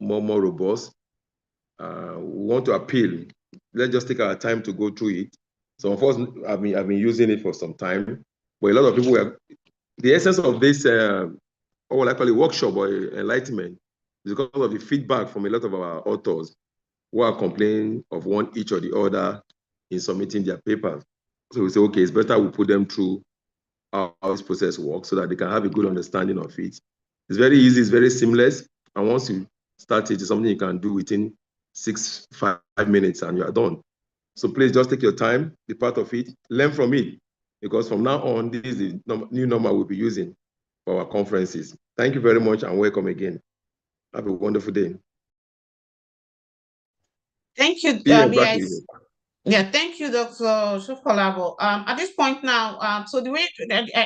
more robust. We want to appeal. Let's just take our time to go through it. So of course, I've been using it for some time, but a lot of people were, the essence of this, what I call a workshop or enlightenment, is because of the feedback from a lot of our authors who are complaining of one each or the other in submitting their papers. So we say, okay, it's better we put them through how this process works so that they can have a good understanding of it. It's very easy, it's very seamless. And once you start it, it's something you can do within 5 minutes and you are done. So please just take your time, be part of it, learn from it, because from now on, this is the new normal we'll be using for our conferences. Thank you very much and welcome again. Have a wonderful day. Thank you. Yeah, thank you, Dr. Shukolabo. At this point now, so the way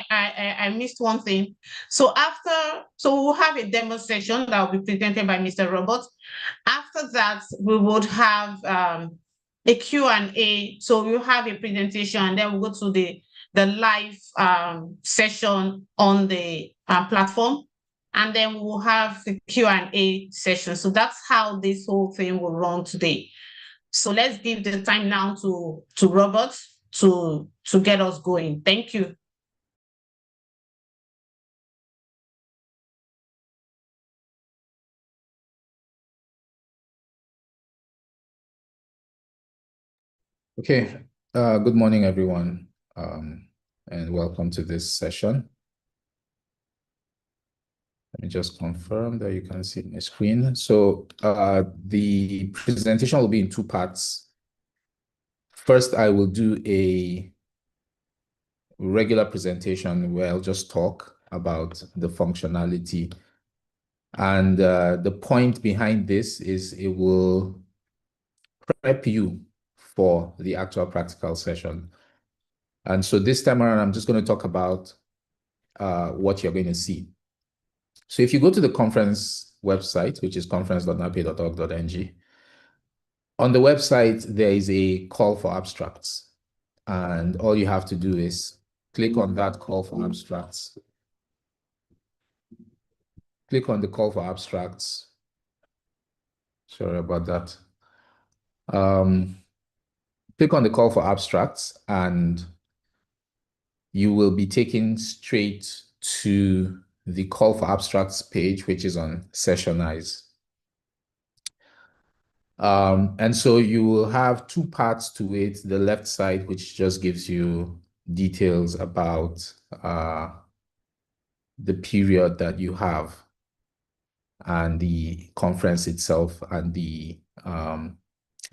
I missed one thing. So we'll have a demo session that will be presented by Mr. Robert. After that, we would have a Q&A. So we'll have a presentation, and then we'll go to the live session on the platform, and then we'll have the Q&A session. So that's how this whole thing will run today. So let's give the time now to Robert to get us going. Thank you. Okay, good morning, everyone, and welcome to this session. Let me just confirm that you can see my screen. So the presentation will be in two parts. First, I will do a regular presentation where I'll just talk about the functionality. And the point behind this is it will prep you for the actual practical session. And so this time around, I'm just going to talk about what you're going to see. So if you go to the conference website, which is conference.nape.org.ng, on the website, there is a call for abstracts. And all you have to do is click on that call for abstracts. Click on the call for abstracts. Sorry about that. Click on the call for abstracts and you will be taken straight to the call for abstracts page, which is on Sessionize. And so you will have two parts to it. The left side, which just gives you details about the period that you have and the conference itself and the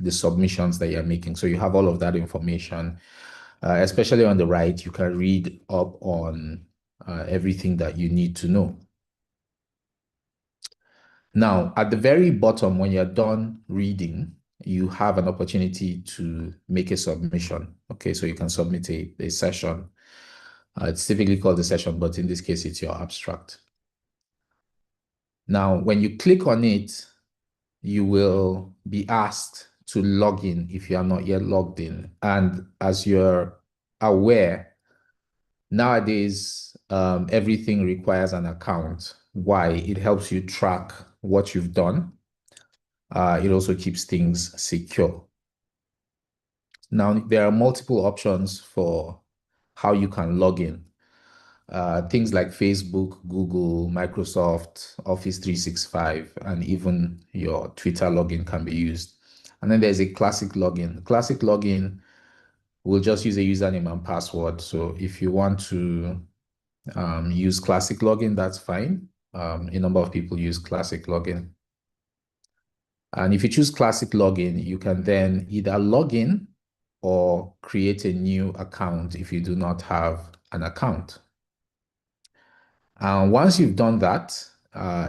submissions that you're making. So you have all of that information, especially on the right. You can read up on everything that you need to know. Now, at the very bottom, when you're done reading, you have an opportunity to make a submission. Okay, so you can submit a session. It's typically called a session, but in this case, it's your abstract. Now, when you click on it, you will be asked to log in if you are not yet logged in. And as you're aware, nowadays, everything requires an account. Why? It helps you track what you've done. It also keeps things secure. Now, there are multiple options for how you can log in. Things like Facebook, Google, Microsoft, Office 365, and even your Twitter login can be used. And then there's a classic login. Classic login will just use a username and password. So if you want to use classic login, that's fine. A number of people use classic login. And if you choose classic login, you can then either log in or create a new account if you do not have an account. And once you've done that,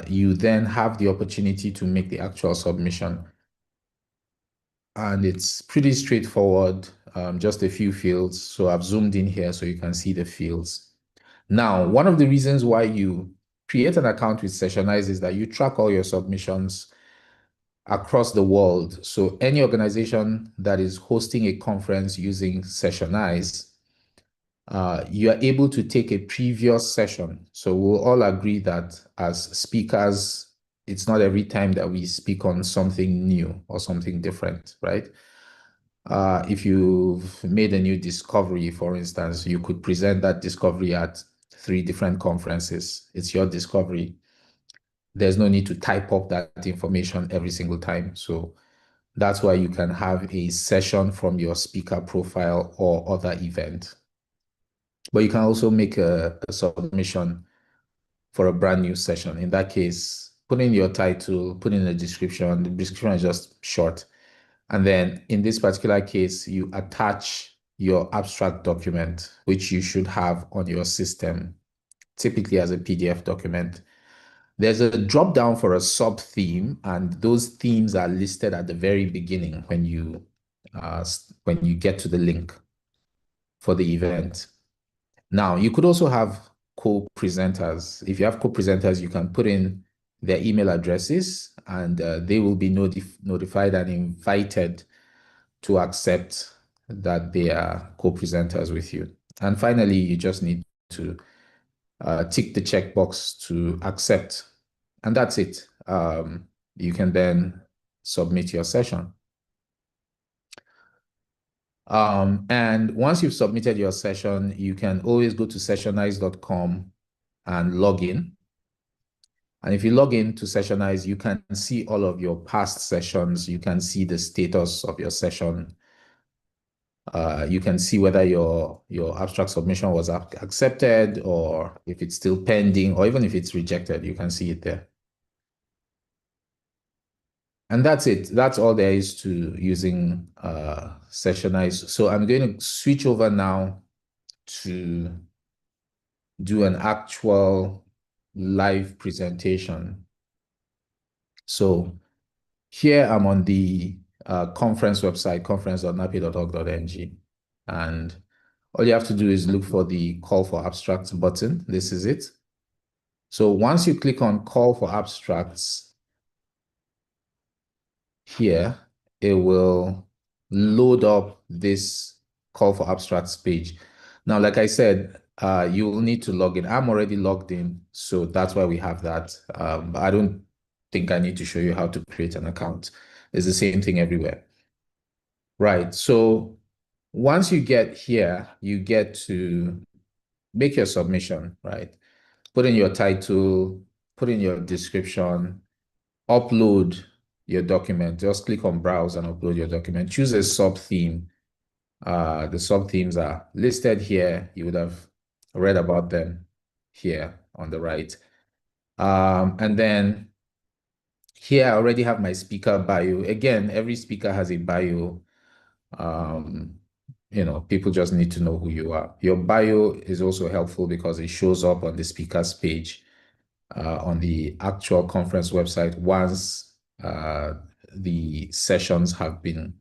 you then have the opportunity to make the actual submission. And it's pretty straightforward, just a few fields. So I've zoomed in here so you can see the fields. Now, one of the reasons why you create an account with Sessionize is that you track all your submissions across the world. So any organization that is hosting a conference using Sessionize, you are able to take a previous session. So we'll all agree that as speakers, it's not every time that we speak on something new or something different, right? If you've made a new discovery, for instance, you could present that discovery at 3 different conferences. It's your discovery. There's no need to type up that information every single time. So that's why you can have a session from your speaker profile or other event. But you can also make a submission for a brand new session. In that case, put in your title, put in a description. The description is just short. And then in this particular case, you attach your abstract document, which you should have on your system, typically as a PDF document. There's a drop down for a sub theme, and those themes are listed at the very beginning when you get to the link for the event. Now, you could also have co-presenters. If you have co-presenters, you can put in their email addresses, and they will be notified and invited to accept that they are co-presenters with you. And finally, you just need to tick the checkbox to accept, and that's it. You can then submit your session. And once you've submitted your session, you can always go to sessionize.com and log in. And if you log in to Sessionize, you can see all of your past sessions. You can see the status of your session. You can see whether your abstract submission was accepted, or if it's still pending, or even if it's rejected, you can see it there. And that's it. That's all there is to using Sessionize. So I'm going to switch over now to do an actual live presentation. So here I'm on the conference website, conference.napi.org.ng. And all you have to do is look for the call for abstracts button. This is it. So once you click on call for abstracts here, it will load up this call for abstracts page. Now, like I said, you will need to log in. I'm already logged in, so that's why we have that. I don't think I need to show you how to create an account. It's the same thing everywhere. Right, so once you get here, you get to make your submission, right? Put in your title, put in your description, upload your document. Just click on browse and upload your document. Choose a sub-theme. The sub-themes are listed here. You would have read about them here on the right. And then here I already have my speaker bio. Again, every speaker has a bio. People just need to know who you are. Your bio is also helpful because it shows up on the speakers page on the actual conference website once the sessions have been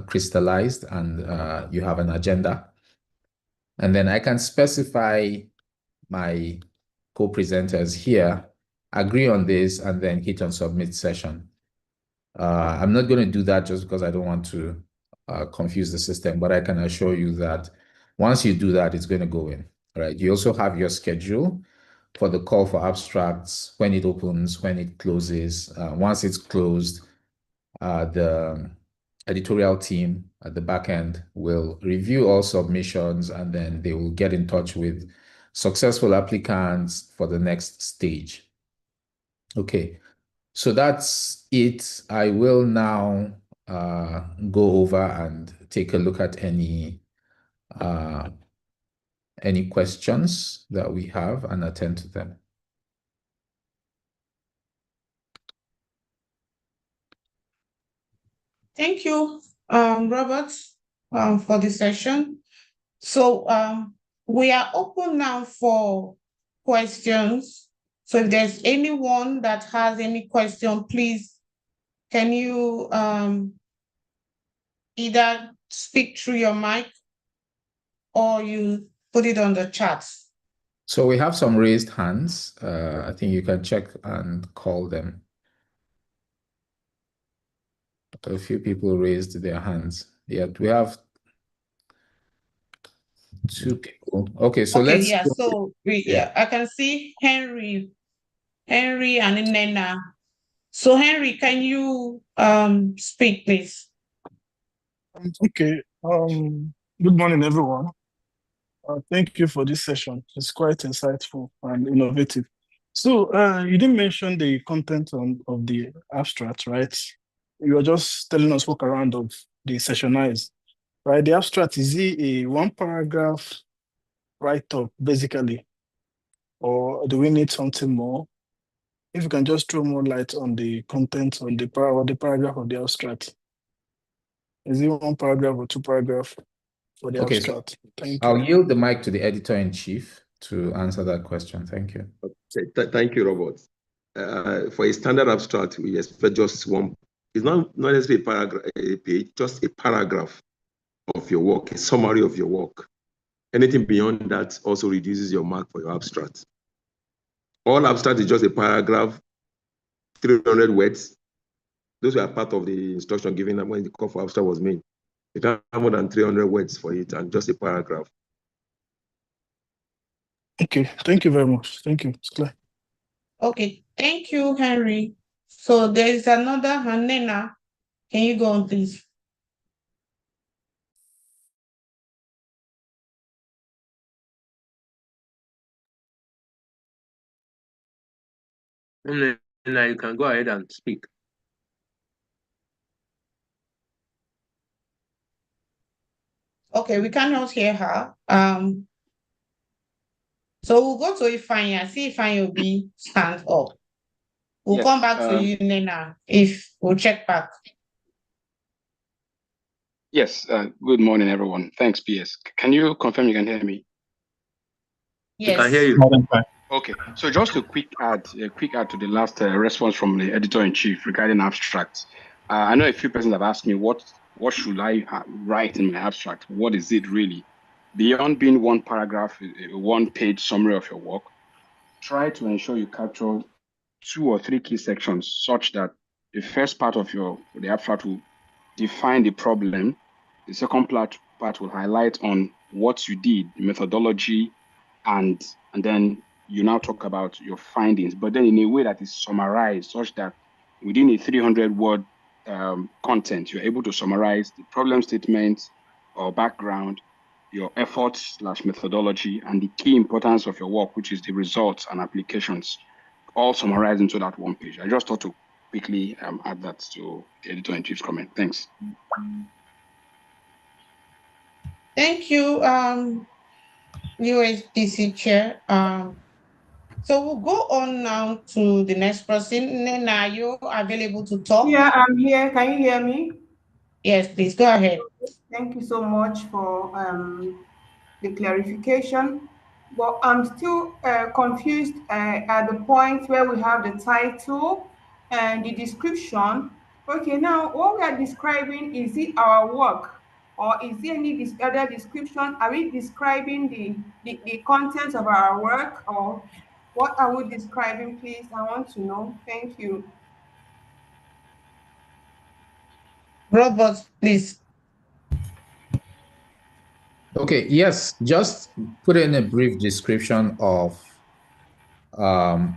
crystallized and you have an agenda. And then I can specify my co-presenters here, agree on this, and then hit on submit session. I'm not going to do that just because I don't want to confuse the system, but I can assure you that once you do that, it's going to go in, right? You also have your schedule for the call for abstracts, when it opens, when it closes. Once it's closed, the editorial team at the back end will review all submissions, and then they will get in touch with successful applicants for the next stage. Okay, so that's it. I will now go over and take a look at any questions that we have and attend to them. Thank you, Robert, for the session. So we are open now for questions. So if there's anyone that has any question, please, can you either speak through your mic or you put it on the chat? So we have some raised hands. I think you can check and call them. A few people raised their hands. Yeah, we have 2 people. Okay, so okay, let's. Yeah, so I can see Henry and Nena. So Henry, can you speak, please? Okay. Good morning, everyone. Thank you for this session. It's quite insightful and innovative. So you didn't mention the content of the abstract, right? You were just telling us walk around of the Sessionize, right? The abstract, is it a one paragraph write-up, basically? Or do we need something more? If you can just throw more light on the content on the paragraph of the abstract. Is it one paragraph or two paragraph for the abstract? Thank you. I'll yield the mic to the editor-in-chief to answer that question. Thank you. Okay. Thank you, Robert. For a standard abstract, we expect just one. It's not necessarily a paragraph, a page, just a paragraph of your work, a summary of your work. Anything beyond that also reduces your mark for your abstract. All abstract is just a paragraph, 300 words. Those were part of the instruction given when the call for abstract was made. You can't have more than 300 words for it and just a paragraph. Okay, thank you very much. Thank you. It's clear. Okay, thank you, Henry. So there is another Hanena. Can you go on, please? Hanena, you can go ahead and speak. Okay, we cannot hear her. So we'll go to Ifeanyi. See Ifeanyi will be stand up. We'll Yes, come back to you, Nena, if we'll check back. Yes, good morning, everyone. Thanks, PS. Can you confirm you can hear me? Yes. We can hear you. Okay, so just a quick add to the last response from the editor-in-chief regarding abstracts. I know a few persons have asked me what should I write in my abstract? What is it really? Beyond being one paragraph, a one-page summary of your work, try to ensure you capture 2 or 3 key sections such that the first part of the abstract will define the problem. The second part will highlight on what you did, methodology, and then you now talk about your findings, but then in a way that is summarized such that within a 300-word content, you're able to summarize the problem statement or background, your efforts/methodology, and the key importance of your work, which is the results and applications, all summarized into that one page. I just thought to quickly add that to the editor-in-chief's comment. Thanks. Thank you, USDC Chair. So we'll go on now to the next person. Nena, are you available to talk? Yeah, I'm here. Can you hear me? Yes, please go ahead. Thank you so much for the clarification. But I'm still confused at the point where we have the title and the description. Okay, now what we are describing, is it our work, or is there any other description? Are we describing the contents of our work, or what are we describing, please? I want to know. Thank you. Robert, please. Okay, yes, just put in a brief description of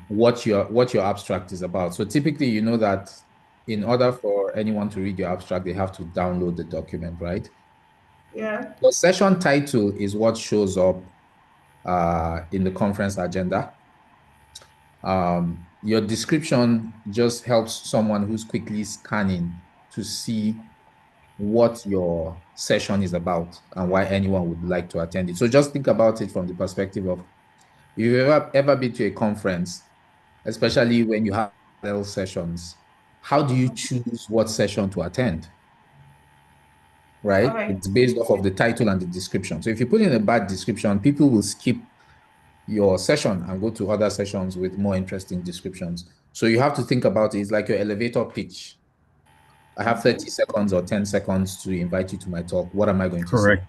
what your abstract is about. So typically, you know that in order for anyone to read your abstract, they have to download the document, right? Yeah. The session title is what shows up in the conference agenda. Your description just helps someone who's quickly scanning to see what your session is about and why anyone would like to attend it. So just think about it from the perspective of, if you've ever been to a conference, especially when you have parallel sessions, how do you choose what session to attend? Right? It's based off of the title and the description. So if you put in a bad description, people will skip your session and go to other sessions with more interesting descriptions. So you have to think about it. It's like your elevator pitch. I have 30 seconds or 10 seconds to invite you to my talk. What am I going to say?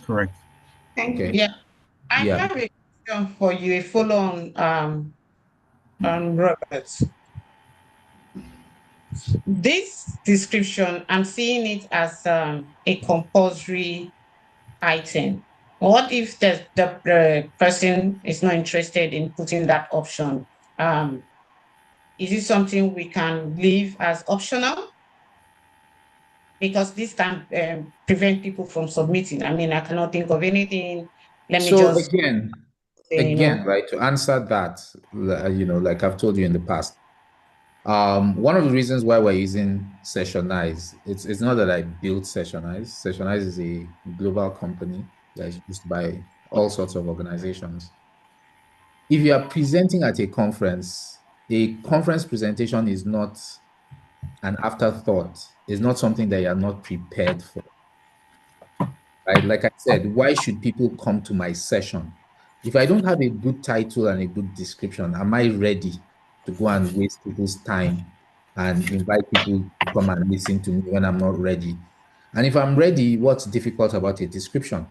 Correct. Thank you. Yeah. I have a question for you, a follow on Robert. This description, I'm seeing it as a compulsory item. What if the person is not interested in putting that option? is it something we can leave as optional? Because this can prevent people from submitting. I mean, I cannot think of anything. Let me So just again, say, you know. right, to answer that, like I've told you in the past, one of the reasons why we're using Sessionize, it's not that I built Sessionize. Sessionize is a global company that is used by all sorts of organizations. If you are presenting at a conference presentation is not an afterthought. It's not something that you're not prepared for. Right? Like I said, why should people come to my session? If I don't have a good title and a good description, am I ready to go and waste people's time and invite people to come and listen to me when I'm not ready? And if I'm ready, what's difficult about a description?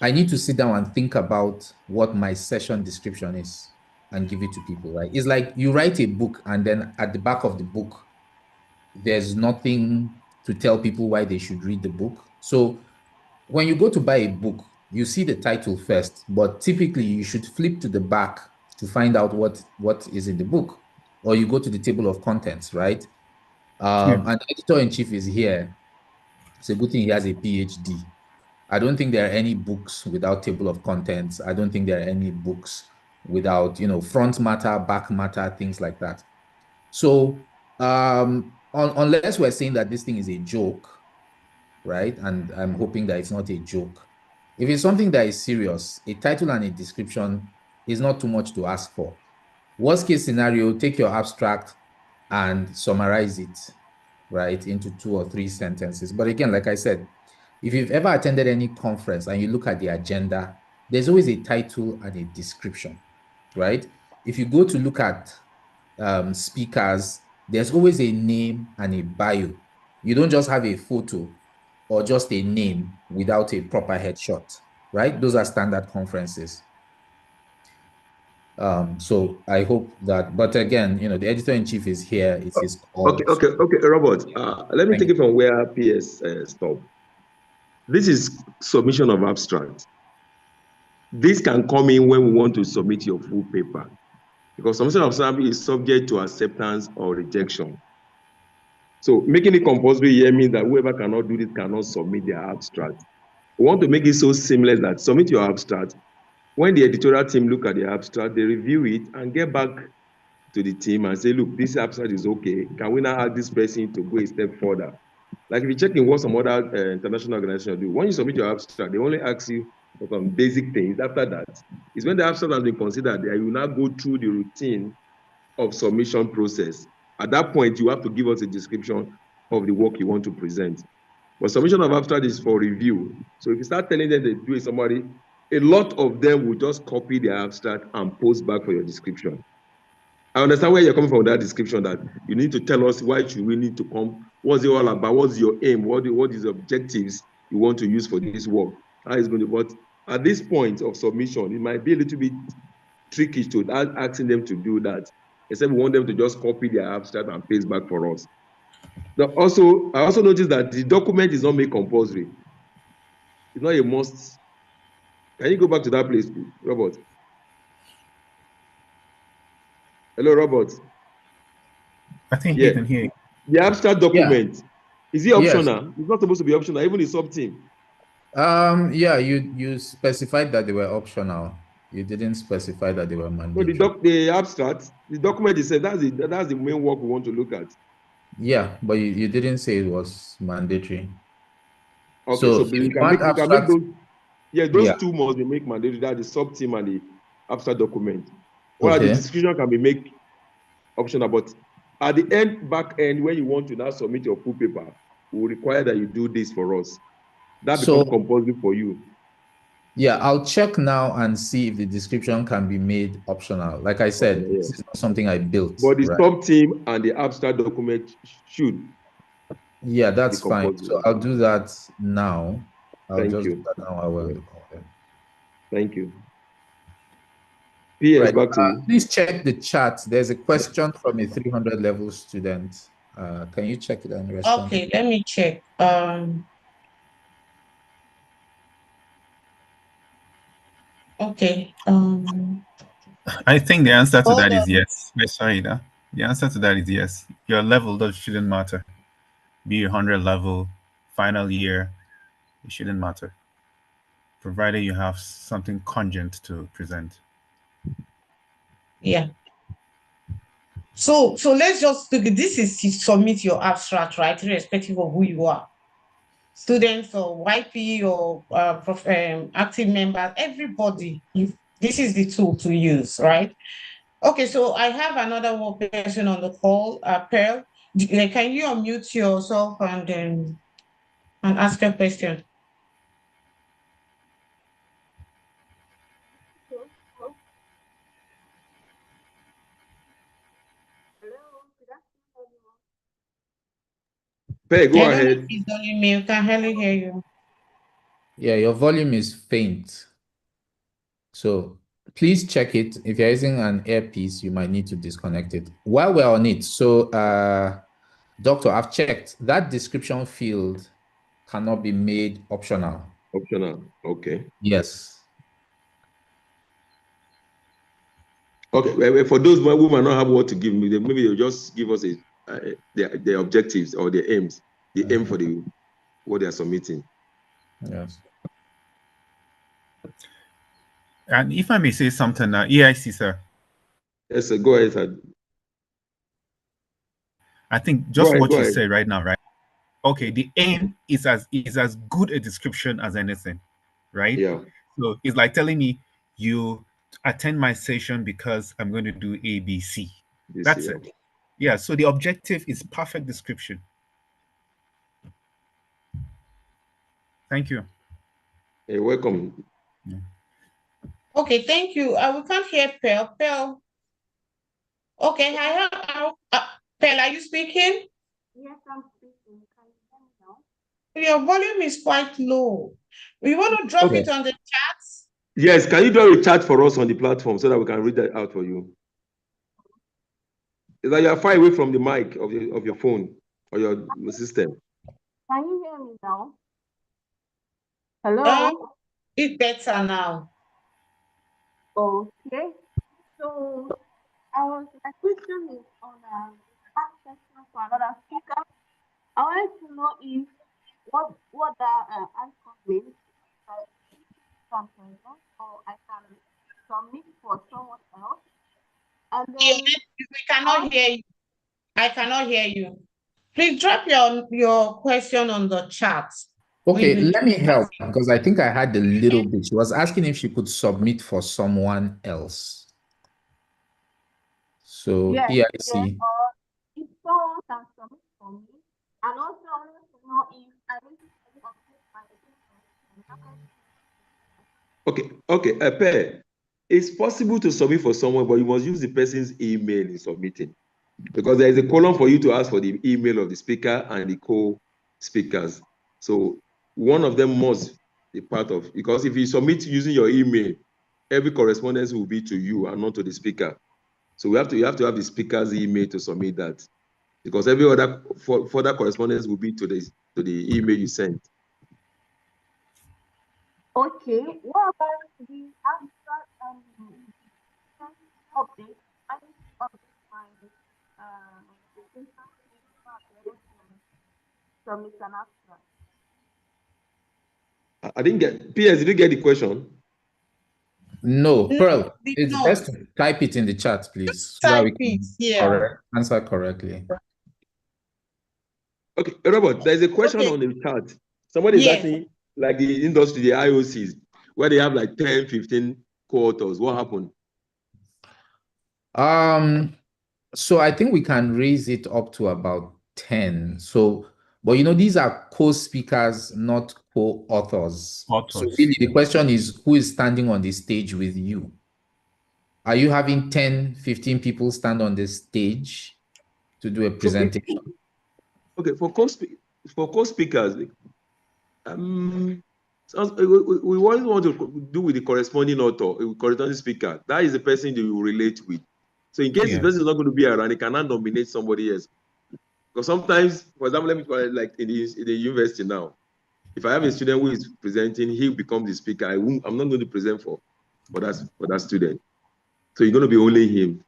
I need to sit down and think about what my session description is and give it to people, right? It's like you write a book and then at the back of the book, there's nothing to tell people why they should read the book. So when you go to buy a book, you see the title first, but typically you should flip to the back to find out what is in the book, or you go to the table of contents, right? And the editor-in-chief is here. It's a good thing he has a PhD. I don't think there are any books without table of contents. I don't think there are any books without, front matter, back matter, things like that. So unless we're saying that this thing is a joke, right? And I'm hoping that it's not a joke. If it's something that is serious, a title and a description is not too much to ask for. Worst case scenario, take your abstract and summarize it, right, into 2 or 3 sentences. But again, like I said, if you've ever attended any conference and you look at the agenda, there's always a title and a description, right? If you go to look at speakers, there's always a name and a bio. You don't just have a photo or just a name without a proper headshot, right? Those are standard conferences. So I hope that, but again, the editor-in-chief is here. It's his call. Okay, Robert. Let me take it from where PS stopped. This is submission of abstract. This can come in when we want to submit your full paper, because submission of abstract is subject to acceptance or rejection. So making it compulsory here means that whoever cannot do this cannot submit their abstract. We want to make it so seamless that submit your abstract. When the editorial team look at the abstract, they review it and get back to the team and say, look, this abstract is okay. Can we now ask this person to go a step further? Like if you check in what some other international organizations do, when you submit your abstract, they only ask you for some basic things. After that, is when the abstract has been considered, you will now go through the routine of submission process. At that point, you have to give us a description of the work you want to present. But submission of abstract is for review. So if you start telling them they do it somebody, a lot of them will just copy the abstract and post back for your description. I understand where you're coming from with that description, that you need to tell us why should we need to come, what's it all about, what's your aim, what is the objectives you want to use for this work. How is going to, but at this point of submission, it might be a little bit tricky to asking them to do that, except we want them to just copy their abstract and paste back for us. I also noticed that the document is not made compulsory. It's not a must. Can you go back to that place, please, Robert? Hello, Robert. I think he can hear you. The abstract document, is it optional? Yes. It's not supposed to be optional, even in sub-team. Yeah, you specified that they were optional. You didn't specify that they were mandatory. So the abstract, the document is said that's the main work we want to look at. Yeah, but you didn't say it was mandatory. Okay, so we can make those. Yeah, those two must be made mandatory. That's the sub-team and the abstract document. Or the description can be made optional, but at the back end, when you want to now submit your full paper, we will require that you do this for us. That becomes compulsory for you. Yeah, I'll check now and see if the description can be made optional. Like I said, this is not something I built. But the sub-team and the abstract document should. Yeah, that's fine. So I'll do that now. Thank you. Do that now while we're on the call. Thank you. PS, back to you. Please check the chat. There's a question from a 300 level student. Can you check it and respond? Okay, let me check. Okay. I think the answer to that is yes. I saw it. The answer to that is yes. Your level shouldn't matter. Be 100 level, final year, it shouldn't matter, provided you have something cogent to present. Yeah. So let's just look. This is to submit your abstract, right? Irrespective of who you are, students or YP or active members, everybody. This is the tool to use, right? Okay, so I have another one person on the call, Pearl. Can you unmute yourself and ask a question? Pearl, go I don't know ahead. if it's only me. I can hardly hear you. Yeah, your volume is faint. So please check it. If you're using an earpiece, you might need to disconnect it. While we're on it, so Doctor, I've checked. That description field cannot be made optional. Optional. Okay. Yes. Okay. For those who might not have what to give me, maybe they'll just give us the objectives or the aims, the aim for what they are submitting. Yes. And if I may say something, EIC, sir. Yes, sir. Go ahead, sir. I think just what you say right now, right? Okay, the aim is as good a description as anything, right? Yeah. So it's like telling me you attend my session because I'm going to do ABC. That's it. Yeah. So the objective is perfect description. Thank you. You're welcome. Yeah. Okay, thank you. We can't hear Pearl. Pearl. Okay, I have Pearl, are you speaking? Yes, I'm speaking. Can you hear me now? Your volume is quite low. You want to drop it on the chat? Yes, can you do a chat for us on the platform so that we can read that out for you? Is that you are far away from the mic of your phone or your system? Can you hear me now? Hello? It's better now. Okay. So my question is on question for another speaker. I wanted to know if what that answer means. Something, or I can submit for someone else. And then we cannot hear you. I cannot hear you. Please drop your question on the chat. Okay, let me help because I think I had a little bit. She was asking if she could submit for someone else. So yes, here I yes, see. If someone can submit for me, and also I want to know if I need to update my Okay, Pearl, it's possible to submit for someone, but you must use the person's email in submitting because there is a column for you to ask for the email of the speaker and the co-speakers. So one of them must be part of, because if you submit using your email, every correspondence will be to you and not to the speaker. So you have to have the speaker's email to submit that, because every other further correspondence will be to the email you sent. Okay, what about the abstract update? I need to update my submit an abstract. I didn't get, PS, did you get the question? No, Pearl, it's best to type it in the chat, please, so that we can answer correctly. Okay, Robert, there's a question on the chat. Somebody is asking, like the industry, the IOCs, where they have like 10, 15 co-authors. What happened? So I think we can raise it up to about 10. So, but you know, these are co-speakers, not co-authors. So really the question is, who is standing on the stage with you? Are you having 10, 15 people stand on the stage to do a presentation? Okay, for co-speakers, we always want to do with the corresponding author, corresponding speaker. That is the person that you relate with. So in case the person is not going to be around, they cannot nominate somebody else. Because sometimes, for example, let me like in the university now, if I have a student who is presenting, he becomes the speaker. I'm not going to present for that student. So you're going to be only him.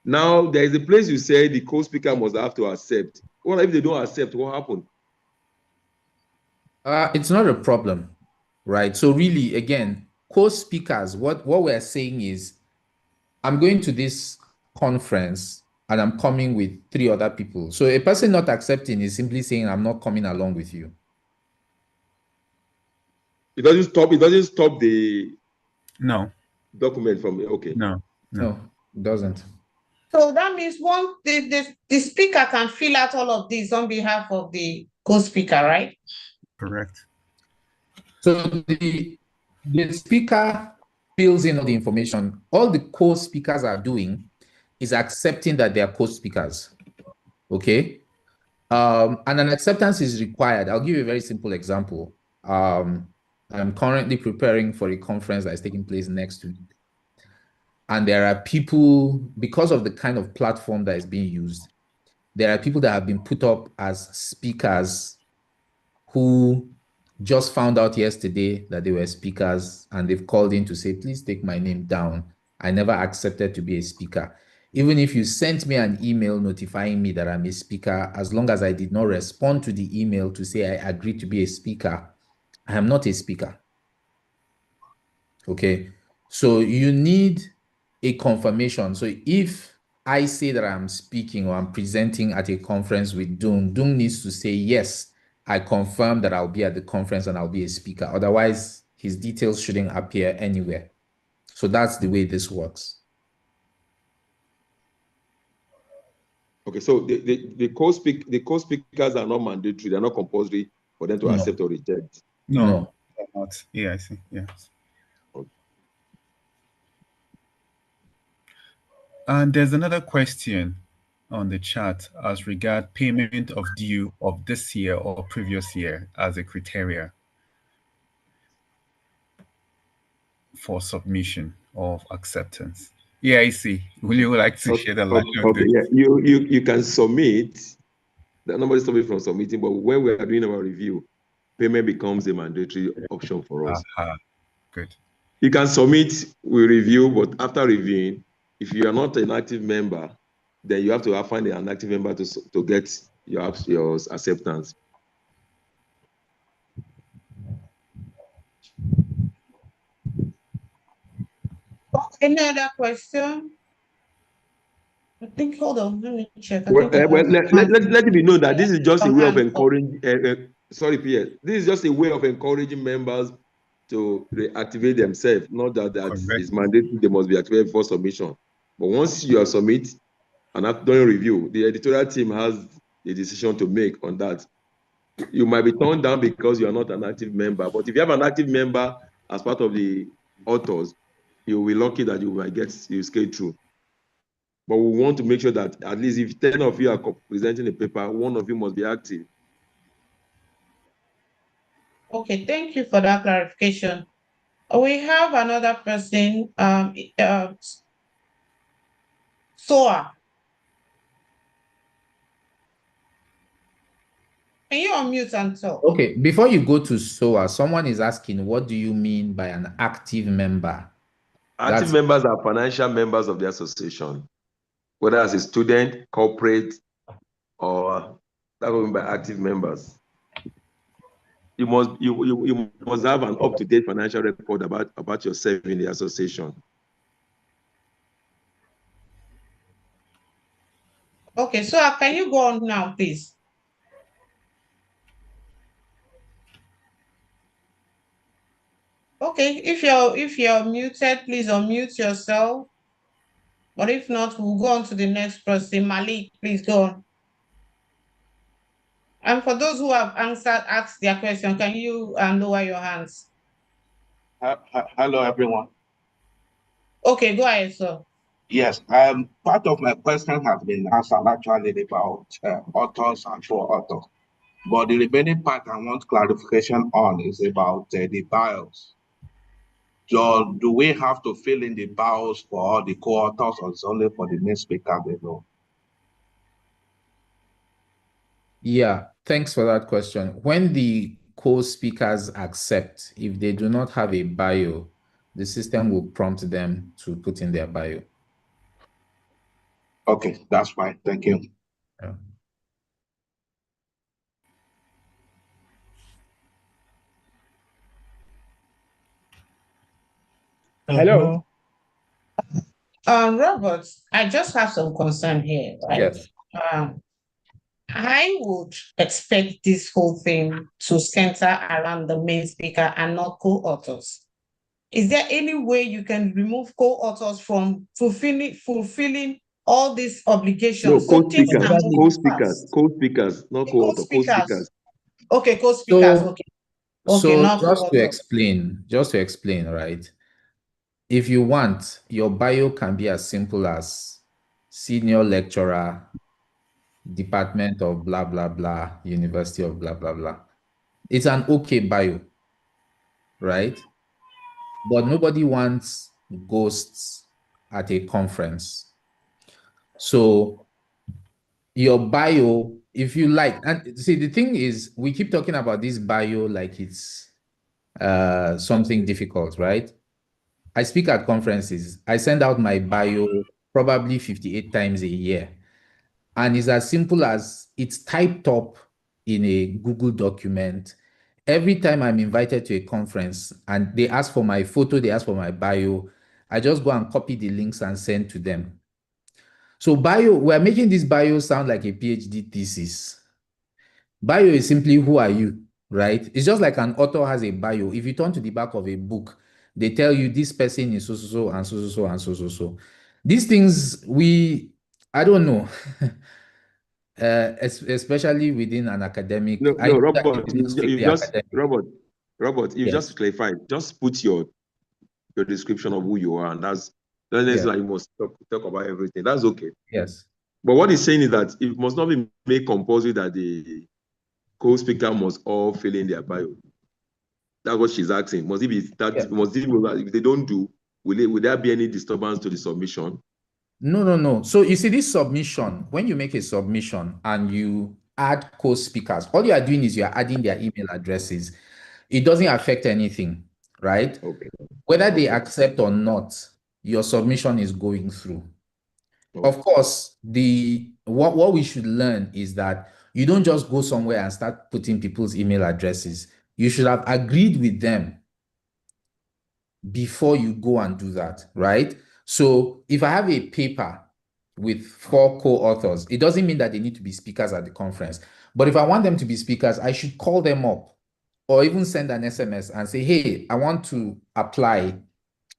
Now, there is a place you say the co-speaker must have to accept. What if they don't accept? What happened? It's not a problem, right? So really, again, co-speakers, what we're saying is, I'm going to this conference and I'm coming with 3 other people. So a person not accepting is simply saying, I'm not coming along with you. It doesn't stop. It doesn't stop the document from okay. No, it doesn't. So that means the speaker can fill out all of this on behalf of the co-speaker, right? Correct. So the speaker fills in all the information. All the co-speakers are doing is accepting that they are co-speakers. Okay. And an acceptance is required. I'll give you a very simple example. I'm currently preparing for a conference that is taking place next week. And there are people, because of the kind of platform that is being used, there are people that have been put up as speakers who just found out yesterday that they were speakers, and they've called in to say, please take my name down. I never accepted to be a speaker. Even if you sent me an email notifying me that I'm a speaker, as long as I did not respond to the email to say I agreed to be a speaker, I am not a speaker. Okay, so you need a confirmation. So if I say that I'm speaking or I'm presenting at a conference with Dung needs to say, yes, I confirm that I'll be at the conference and I'll be a speaker. Otherwise, his details shouldn't appear anywhere. So that's the way this works. Okay, so the co-speakers are not mandatory. They're not compulsory for them to accept or reject. No. Not. Yeah, I see. Yes. Okay. And there's another question on the chat as regard payment of due of this year or previous year as a criteria for submission of acceptance. Yeah, I see. Will you like to share the light on this? Yeah, you can submit. Nobody stops you from submitting, but when we are doing our review, payment becomes a mandatory option for us. Good. You can submit, we review, but after reviewing, if you are not an active member, then you have to find an active member to get your acceptance. Any other question? I think, hold on, let me check. Let it be known that this is just a way of encouraging, sorry, Pierre, this is just a way of encouraging members to reactivate themselves, not that is mandatory, they must be activated for submission. But once you are submit and after doing review, the editorial team has a decision to make on that. You might be turned down because you are not an active member, but if you have an active member as part of the authors, you'll be lucky that you might you skate through. But we want to make sure that at least if 10 of you are presenting a paper, 1 of you must be active. Okay, thank you for that clarification. We have another person, Soa. Can you unmute and talk? Okay, before you go to SOA, someone is asking, what do you mean by an active member? Active members are financial members of the association, whether as a student, corporate, or that will be by active members. You must have an up-to-date financial record about yourself in the association. Okay, so can you go on now, please? Okay, if you're muted, please unmute yourself. But if not, we'll go on to the next person. Malik, please go on. And for those who have asked their question, can you lower your hands? Hello, everyone. Okay, go ahead, sir. Yes, part of my question has been answered actually about authors and co-authors. But the remaining part I want clarification on is about the bios. So do we have to fill in the bios for all the co-authors or it's only for the main speaker alone? Yeah, thanks for that question. When the co-speakers accept, if they do not have a bio, the system will prompt them to put in their bio. Okay, that's fine. Thank you. Yeah. Hello. Robert, I just have some concern here, right? Yes. I would expect this whole thing to center around the main speaker and not co-authors. Is there any way you can remove co-authors from fulfilling all these obligations No, so things can Exactly. move fast? co-speakers, not co-author, co-speakers. Co-speakers. Okay, co-speakers. So, Okay. Okay, so not co-authors. just to explain, right? If you want, your bio can be as simple as senior lecturer, Department of blah, blah, blah, University of blah, blah, blah. It's an okay bio, right? But nobody wants ghosts at a conference. So your bio, if you like, and see, the thing is, we keep talking about this bio like it's something difficult, right? I speak at conferences. I send out my bio probably 58 times a year. And it's as simple as it's typed up in a Google document. Every time I'm invited to a conference and they ask for my photo, they ask for my bio, I just go and copy the links and send to them. So bio, we're making this bio sound like a PhD thesis. Bio is simply who are you, right? It's just like an author has a bio. If you turn to the back of a book, they tell you this person is so and so and so. These things I don't know. Especially within an academic. No, I know that Robert, it's not you strictly just academic. Robert, you Yes. just clarify. Just put your description of who you are, and that's necessarily you must talk about everything. That's okay. Yes. But what he's saying is that it must not be made compulsory that the co-speaker must all fill in their bio. That's what she's asking. Must it be that? Yeah. Must it be that if they don't do, will there be any disturbance to the submission? No. So you see, this submission, when you make a submission and you add co-speakers, all you are doing is you are adding their email addresses. It doesn't affect anything, right? Okay. Whether they accept or not, your submission is going through. Okay. Of course, what we should learn is that you don't just go somewhere and start putting people's email addresses. You should have agreed with them before you go and do that, right? So if I have a paper with 4 co-authors, it doesn't mean that they need to be speakers at the conference. But if I want them to be speakers, I should call them up or even send an SMS and say, hey, I want to apply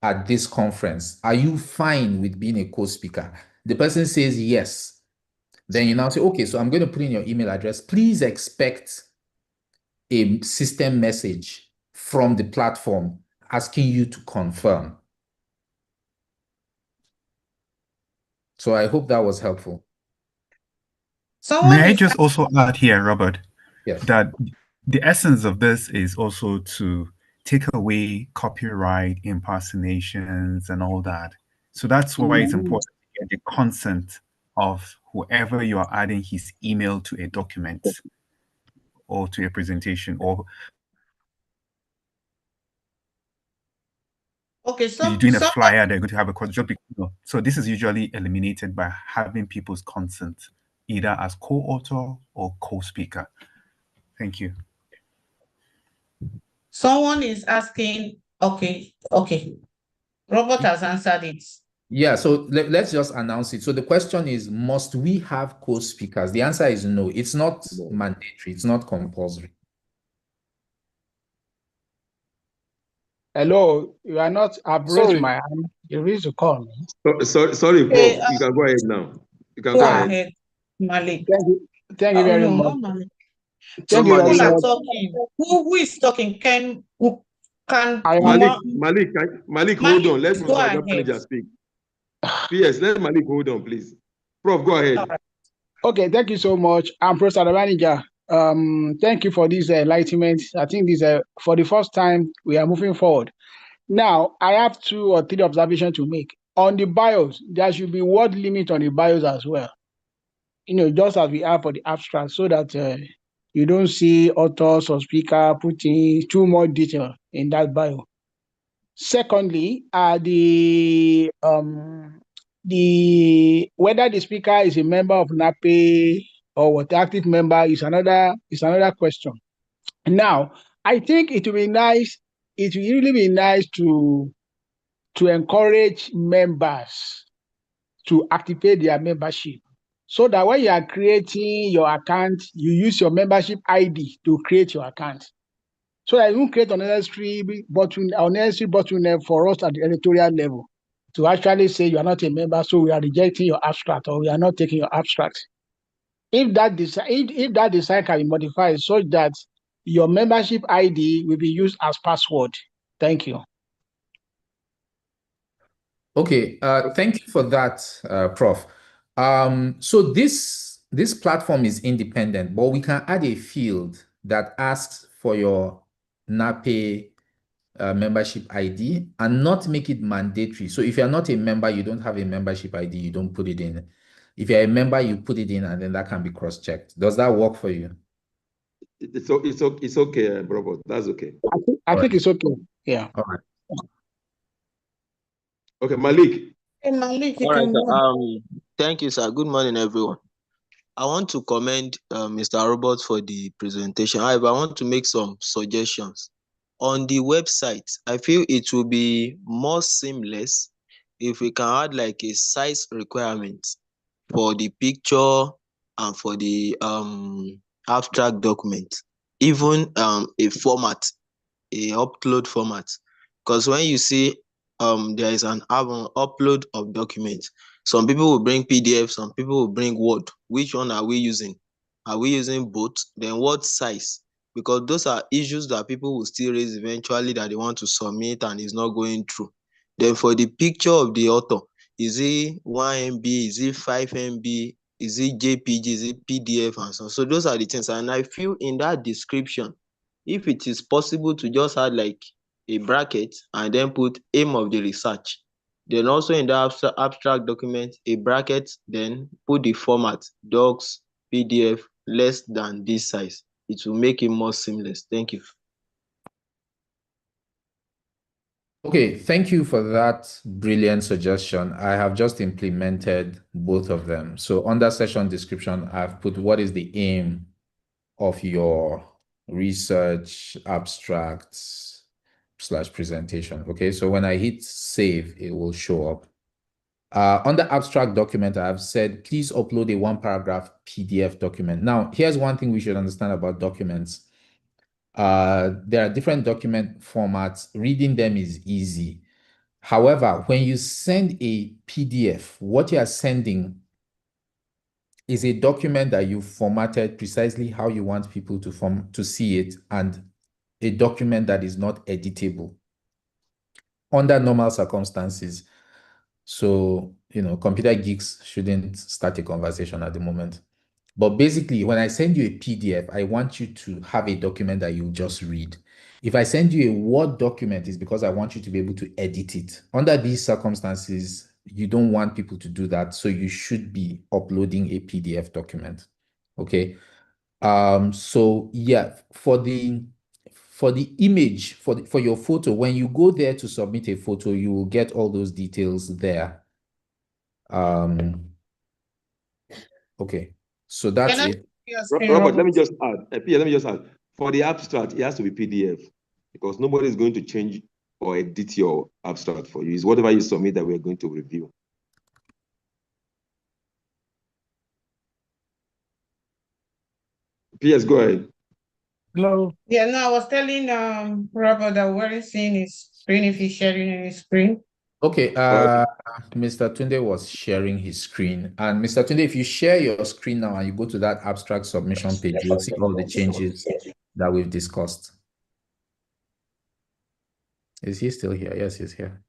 at this conference. Are you fine with being a co-speaker? The person says yes. Then you now say, okay, so I'm going to put in your email address. Please expect a system message from the platform asking you to confirm. So I hope that was helpful. May I just also add here, Robert, yes, that the essence of this is also to take away copyright, impersonations, and all that. So that's why it's important to get the consent of whoever you are adding his email to a document or to a presentation or you're doing a flyer, they're going to have a question. So this is usually eliminated by having people's consent, either as co-author or co-speaker. Thank you. Someone is asking, okay. Robert has answered it. Yeah, so let's just announce it. So the question is, must we have co-speakers? The answer is no. It's not mandatory. It's not compulsory. Hello, you are not. I've raised my hand. You raised to call me. Sorry, Prof. You can go ahead now. You can go ahead. Malik. Thank you very much. Thank you very much. Who is talking? Malik, hold on. Let the manager speak. Yes, let Malik hold on, please. Prof, go ahead. Okay, thank you so much. I'm Professor Manager. Thank you for this enlightenment. I think this for the first time we are moving forward. Now, I have 2 or 3 observations to make. On the bios, there should be word limit on the bios as well. Just as we have for the abstract, so that you don't see authors or speaker putting too much detail in that bio. Secondly, the whether the speaker is a member of NAPE or what active member is another question. Now, I think it will be nice, it will really be nice to encourage members to activate their membership, so that when you are creating your account, you use your membership ID to create your account. So that you won't create unnecessary bottleneck for us at the editorial level to actually say you are not a member, so we are rejecting your abstract or we are not taking your abstract. If that design can be modified such that your membership ID will be used as password. Thank you. Okay, thank you for that, Prof. So this platform is independent, but we can add a field that asks for your NAPE membership ID and not make it mandatory. So if you're not a member, you don't have a membership ID, you don't put it in. If you're a member, you put it in, and then that can be cross-checked. Does that work for you? It's okay, Robert. That's okay. I think it's okay. Yeah. All right. Okay, Malik. Hey, Malik, All right, sir. Thank you, sir. Good morning, everyone. I want to commend Mr. Robert for the presentation. However, I want to make some suggestions. On the website, I feel it will be more seamless if we can add like a size requirement for the picture and for the abstract document, even a format, a upload format. Because when you see there is an upload of documents, some people will bring PDF, some people will bring Word. Which one are we using? Are we using both? Then what size? Because those are issues that people will still raise eventually that they want to submit and is not going through. Then for the picture of the author, is it 1 MB? Is it 5 MB? Is it JPG? Is it PDF? And so on. So those are the things. And I feel in that description, if it is possible to just add like a bracket and then put aim of the research, then also in the abstract document, a bracket, then put the format, docs, PDF, less than this size. It will make it more seamless. Thank you. Okay, thank you for that brilliant suggestion. I have just implemented both of them. So under session description, I've put what is the aim of your research abstracts / presentation. Okay, so when I hit save, it will show up. On the abstract document, I've said, please upload a 1-paragraph PDF document. Now, here's one thing we should understand about documents. There are different document formats. Reading them is easy. However, when you send a PDF, what you are sending is a document that you formatted precisely how you want people to see it, and a document that is not editable under normal circumstances. So, computer geeks shouldn't start a conversation at the moment. But basically, when I send you a PDF, I want you to have a document that you just read. If I send you a Word document, it's because I want you to be able to edit it. Under these circumstances, you don't want people to do that. So you should be uploading a PDF document. Okay. So yeah, for the image, for your photo, when you go there to submit a photo, you will get all those details there. Okay, so that's it. Robert, let me just add. For the abstract, it has to be PDF because nobody is going to change or edit your abstract for you. It's whatever you submit that we're going to review. PS, go ahead. Hello. Yeah, no, I was telling Robert that we're seeing his screen if he's sharing his screen. Okay, Mr. Tunde was sharing his screen. And Mr. Tunde, if you share your screen now and you go to that abstract submission page, you'll see all the changes that we've discussed. Is he still here? Yes, he's here.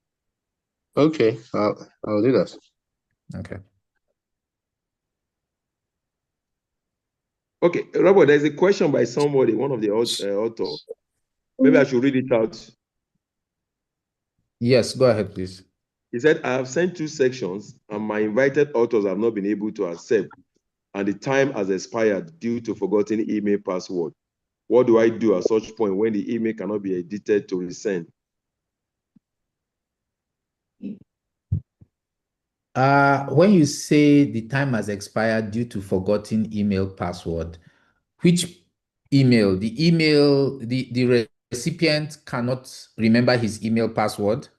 Okay, I'll do that. Okay. Okay, Robert, there's a question by somebody, one of the authors. Maybe I should read it out. Yes, go ahead, please. He said, I have sent 2 sections and my invited authors have not been able to accept, and the time has expired due to forgotten email password. What do I do at such point when the email cannot be edited to resend? When you say the time has expired due to forgotten email password, which email? The recipient cannot remember his email password?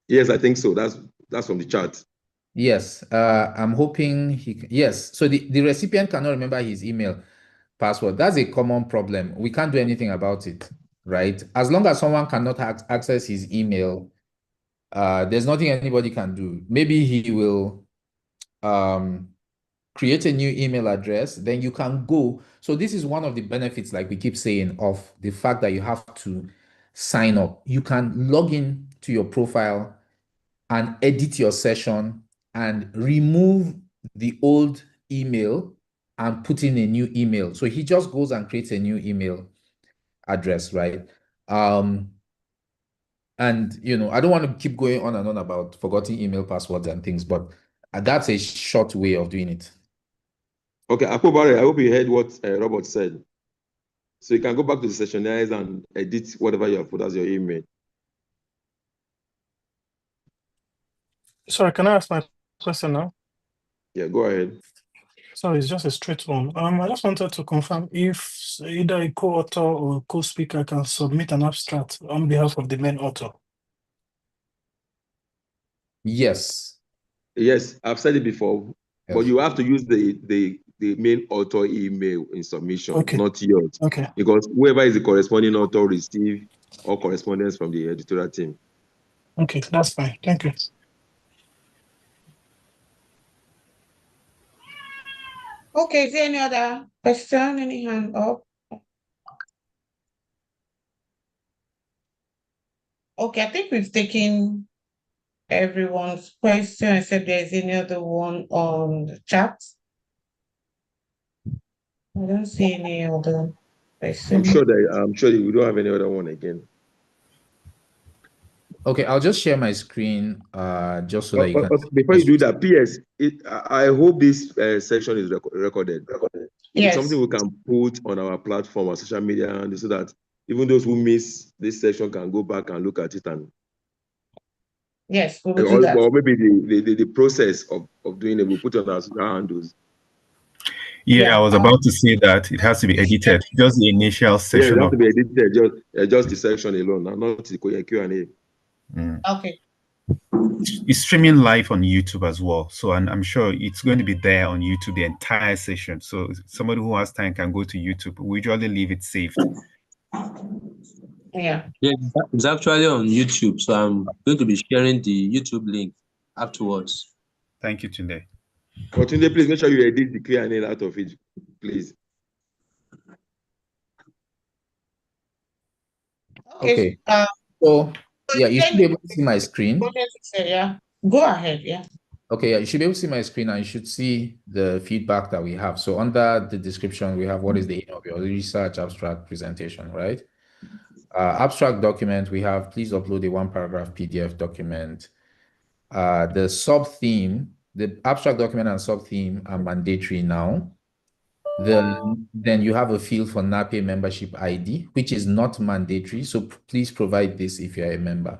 Yes, I think so. That's from the chat. Yes, I'm hoping yes. So the recipient cannot remember his email password. That's a common problem. We can't do anything about it, right? As long as someone cannot access his email, there's nothing anybody can do. Maybe he will create a new email address, then you can go. So this is one of the benefits, like we keep saying, of the fact that you have to sign up. You can log in to your profile and edit your session and remove the old email and put in a new email. So he just goes and creates a new email address, right? And I don't want to keep going on and on about forgetting email passwords and things, but that's a short way of doing it. Okay, Akobare, I hope you heard what Robert said. So you can go back to the Sessionize and edit whatever you have put as your email. Sorry, can I ask my question now? Yeah, go ahead. Sorry, it's just a straight one. I just wanted to confirm if either a co-author or co-speaker can submit an abstract on behalf of the main author. Yes. Yes, I've said it before, yes. But you have to use the main author email in submission, Okay. not yours. Okay. Because whoever is the corresponding author receive all correspondence from the editorial team. Okay, that's fine. Thank you. Okay, is there any other question? Any hand up? Okay, I think we've taken everyone's question, except there's any other one on the chat. I don't see any other question. I'm sure that we don't have any other one again. Okay, I'll just share my screen just so that you can. Before you do that, PS, I hope this session is recorded. Yes. It's something we can put on our platform or social media, and so that even those who miss this session can go back and look at it. And yes, we will do that. Or maybe the process of doing it, we'll put on our social handles. Yeah, I was about to say that it has to be edited. Just the initial session. Yeah, it has to be edited, just the section alone, not the Q&A. Okay. It's streaming live on YouTube as well. So I'm sure it's going to be there on YouTube, the entire session. So somebody who has time can go to YouTube. We usually leave it saved. Yeah. Yeah, it's actually on YouTube. So I'm going to be sharing the YouTube link afterwards. Thank you, Tunde. But Tunde, please make sure you edit the Q&A out of it, please. Okay. So yeah, you should be able to see my screen. Yeah. Go ahead. Yeah. Okay, yeah, you should be able to see my screen and you should see the feedback that we have. So under the description, we have what is the aim of your research abstract presentation, right? Abstract document, we have please upload a 1-paragraph PDF document. The sub-theme, the abstract document and sub-theme are mandatory now. Then you have a field for NAPE membership ID, which is not mandatory. So please provide this if you're a member.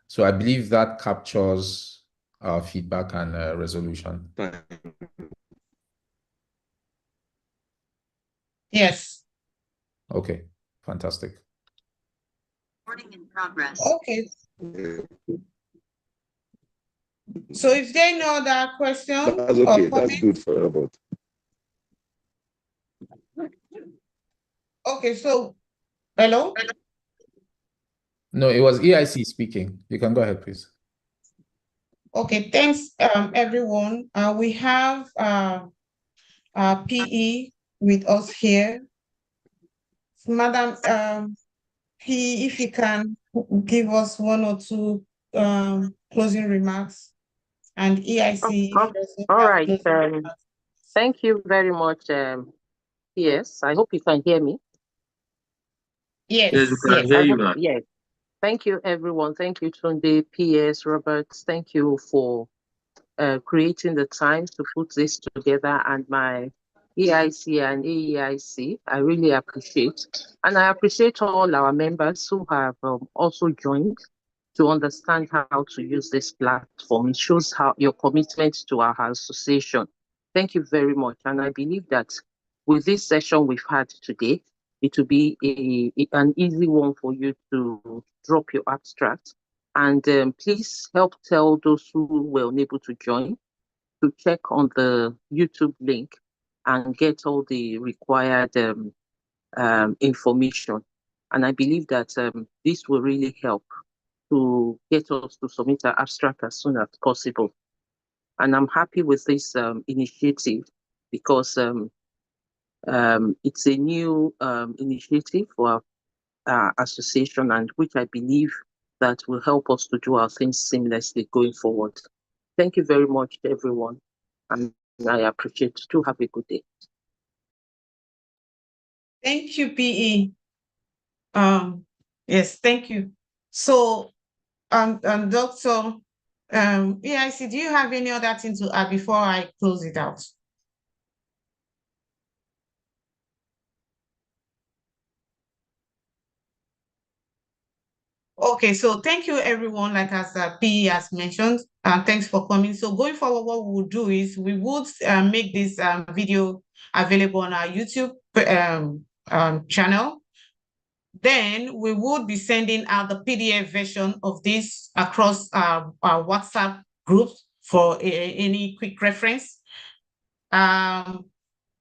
So I believe that captures our feedback and resolution. Yes. Okay, fantastic. Recording in progress. Okay. So is there no other question? That's okay. That's good for Robert. Okay, so hello? No, it was EIC speaking. You can go ahead, please. Okay, thanks, everyone. We have PE with us here. Madam PE, if you can give us 1 or 2 closing remarks, and EIC. All right. Thank you very much. Yes, I hope you can hear me. Yes, yes, we can hear you, ma'am. Yes. Thank you, everyone. Thank you, Tunde, PS, Robert. Thank you for creating the time to put this together, and my EIC and AEIC. I really appreciate. And I appreciate all our members who have also joined. to understand how to use this platform. It shows how your commitment to our association. Thank you very much. And I believe that with this session we've had today, it will be an easy one for you to drop your abstract. And please help tell those who were unable to join to check on the YouTube link and get all the required information. And I believe that this will really help to get us to submit our abstract as soon as possible. And I'm happy with this initiative because it's a new initiative for our association, and which I believe that will help us to do our things seamlessly going forward. Thank you very much, everyone. And I appreciate it. Do have a good day. Thank you, PE. Yes, thank you. So, Dr. EIC, do you have any other thing to add before I close it out? Okay, so thank you, everyone. Like as PE has mentioned, thanks for coming. So going forward, what we will do is we would make this video available on our YouTube channel. Then we would be sending out the PDF version of this across our WhatsApp groups for any quick reference.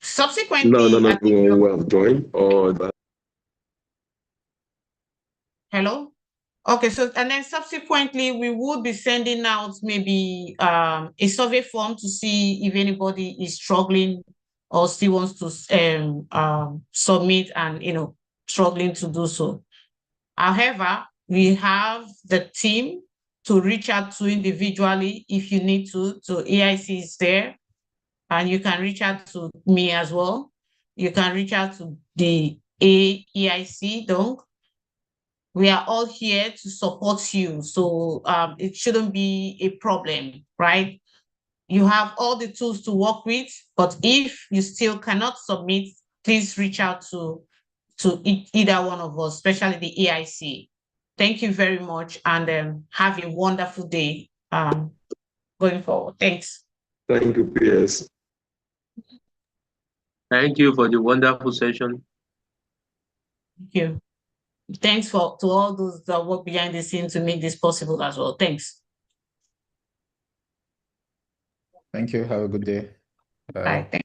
Subsequently, not everyone will join or that. Hello? Okay, so and then subsequently we would be sending out maybe a survey form to see if anybody is struggling or still wants to submit and struggling to do so. However, we have the team to reach out to individually if you need to. So EIC is there, and you can reach out to me as well. You can reach out to the AEIC, donc. We are all here to support you. So it shouldn't be a problem, right? You have all the tools to work with, but if you still cannot submit, please reach out to either one of us, especially the EIC. Thank you very much, and have a wonderful day going forward. Thanks. Thank you, PS. Thank you for the wonderful session. Thank you. Thanks to all those that work behind the scenes to make this possible as well. Thanks. Thank you. Have a good day. Bye. Bye.